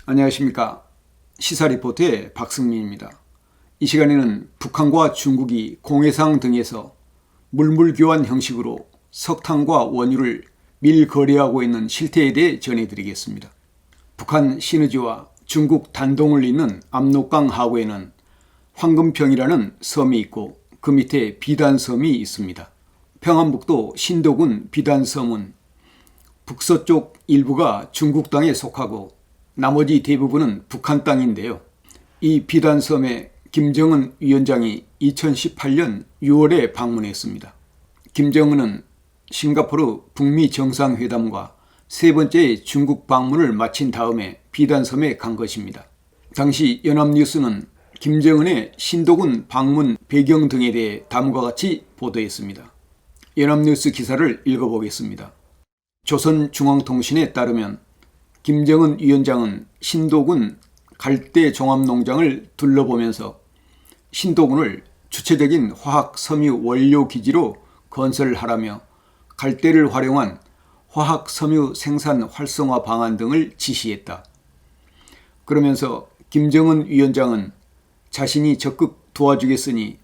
안녕하십니까. 시사리포트의 박승민입니다. 이 시간에는 북한과 중국이 공해상 등에서 물물교환 형식으로 석탄과 원유를 밀거래하고 있는 실태에 대해 전해드리겠습니다. 북한 시너지와 중국 단동을 잇는 압록강 하구에는 황금평이라는 섬이 있고 그 밑에 비단섬이 있습니다. 평안북도 신도군 비단섬은 북서쪽 일부가 중국 땅에 속하고 나머지 대부분은 북한 땅인데요. 이 비단섬에 김정은 위원장이 2018년 6월에 방문했습니다. 김정은은 싱가포르 북미 정상회담과 세 번째 중국 방문을 마친 다음에 비단섬에 간 것입니다. 당시 연합뉴스는 김정은의 신도군 방문 배경 등에 대해 다음과 같이 보도했습니다. 연합뉴스 기사를 읽어보겠습니다. 조선중앙통신에 따르면 김정은 위원장은 신도군 갈대 종합농장을 둘러보면서 신도군을 주체적인 화학 섬유 원료 기지로 건설하라며 갈대를 활용한 화학 섬유 생산 활성화 방안 등을 지시했다. 그러면서 김정은 위원장은 자신이 적극 도와주겠으니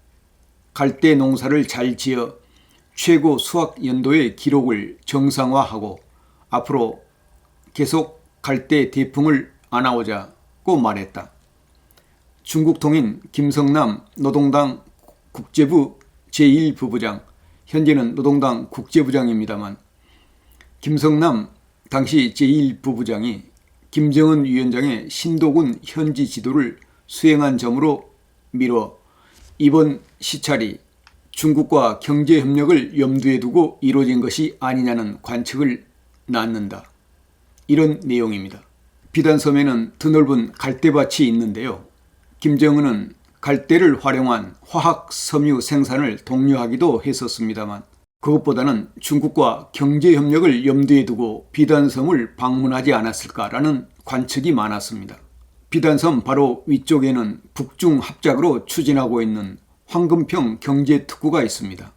갈대 농사를 잘 지어 최고 수확 연도의 기록을 정상화하고 앞으로 계속 갈대 대풍을 안아오자고 말했다. 중국 통인 김성남 노동당 국제부 제1부부장, 현재는 노동당 국제부장입니다만 김성남 당시 제1부부장이 김정은 위원장의 신도군 현지 지도를 수행한 점으로 미뤄 이번 시찰이 중국과 경제협력을 염두에 두고 이루어진 것이 아니냐는 관측을 낳는다. 이런 내용입니다. 비단섬에는 드넓은 갈대밭이 있는데요. 김정은은 갈대를 활용한 화학 섬유 생산을 독려하기도 했었습니다만 그것보다는 중국과 경제협력을 염두에 두고 비단섬을 방문하지 않았을까라는 관측이 많았습니다. 비단섬 바로 위쪽에는 북중 합작으로 추진하고 있는 황금평 경제특구가 있습니다.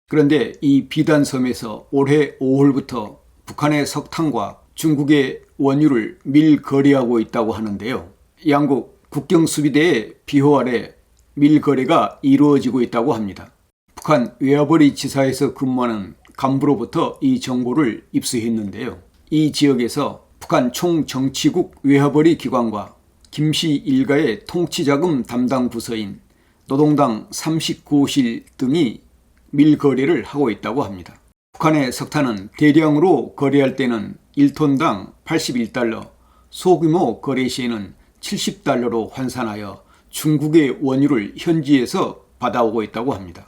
그런데 이 비단섬에서 올해 5월부터 북한의 석탄과 중국의 원유를 밀거래하고 있다고 하는데요. 양국 국경수비대의 비호 아래 밀거래가 이루어지고 있다고 합니다. 북한 외화벌이 지사에서 근무하는 간부로부터 이 정보를 입수했는데요. 이 지역에서 북한 총정치국 외화벌이 기관과 김씨 일가의 통치자금 담당 부서인 노동당 39호실 등이 밀거래를 하고 있다고 합니다. 북한의 석탄은 대량으로 거래할 때는 1톤당 81달러, 소규모 거래 시에는 70달러로 환산하여 중국의 원유를 현지에서 받아오고 있다고 합니다.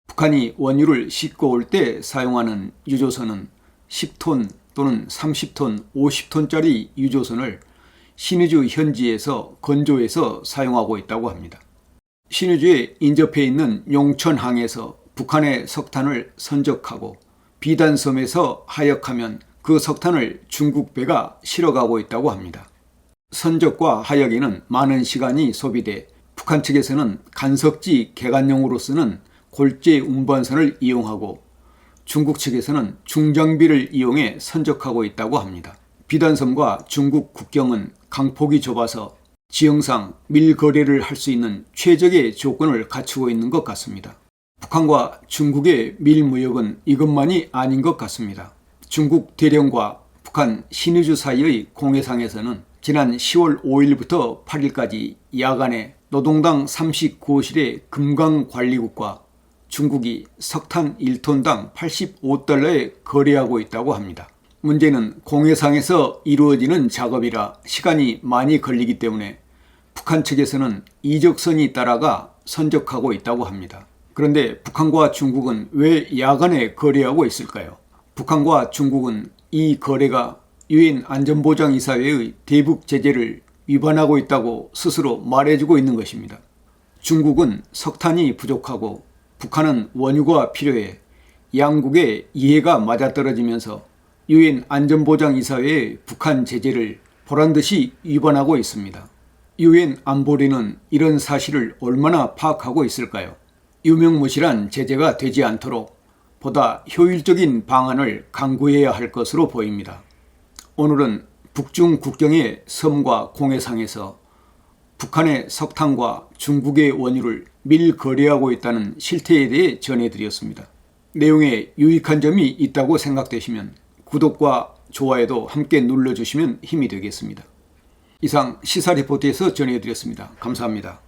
북한이 원유를 싣고 올 때 사용하는 유조선은 10톤 또는 30톤, 50톤짜리 유조선을 신의주 현지에서 건조해서 사용하고 있다고 합니다. 신의주에 인접해 있는 용천항에서 북한의 석탄을 선적하고 비단섬에서 하역하면 그 석탄을 중국 배가 실어가고 있다고 합니다. 선적과 하역에는 많은 시간이 소비돼 북한 측에서는 간석지 개간용으로 쓰는 골재 운반선을 이용하고 중국 측에서는 중장비를 이용해 선적하고 있다고 합니다. 비단섬과 중국 국경은 강폭이 좁아서 지형상 밀거래를 할 수 있는 최적의 조건을 갖추고 있는 것 같습니다. 북한과 중국의 밀무역은 이것만이 아닌 것 같습니다. 중국 대령과 북한 신의주 사이의 공해상에서는 지난 10월 5일부터 8일까지 야간에 노동당 39호실의 금강관리국과 중국이 석탄 1톤당 85달러에 거래하고 있다고 합니다. 문제는 공해상에서 이루어지는 작업이라 시간이 많이 걸리기 때문에 북한 측에서는 이적선이 따라가 선적하고 있다고 합니다. 그런데 북한과 중국은 왜 야간에 거래하고 있을까요? 북한과 중국은 이 거래가 유엔 안전보장이사회의 대북 제재를 위반하고 있다고 스스로 말해주고 있는 것입니다. 중국은 석탄이 부족하고 북한은 원유가 필요해 양국의 이해가 맞아떨어지면서 유엔 안전보장이사회의 북한 제재를 보란듯이 위반하고 있습니다. 유엔 안보리는 이런 사실을 얼마나 파악하고 있을까요? 유명무실한 제재가 되지 않도록 보다 효율적인 방안을 강구해야 할 것으로 보입니다. 오늘은 북중 국경의 섬과 공해상에서 북한의 석탄과 중국의 원유를 밀거래하고 있다는 실태에 대해 전해드렸습니다. 내용에 유익한 점이 있다고 생각되시면 구독과 좋아요도 함께 눌러주시면 힘이 되겠습니다. 이상 시사리포트에서 전해드렸습니다. 감사합니다.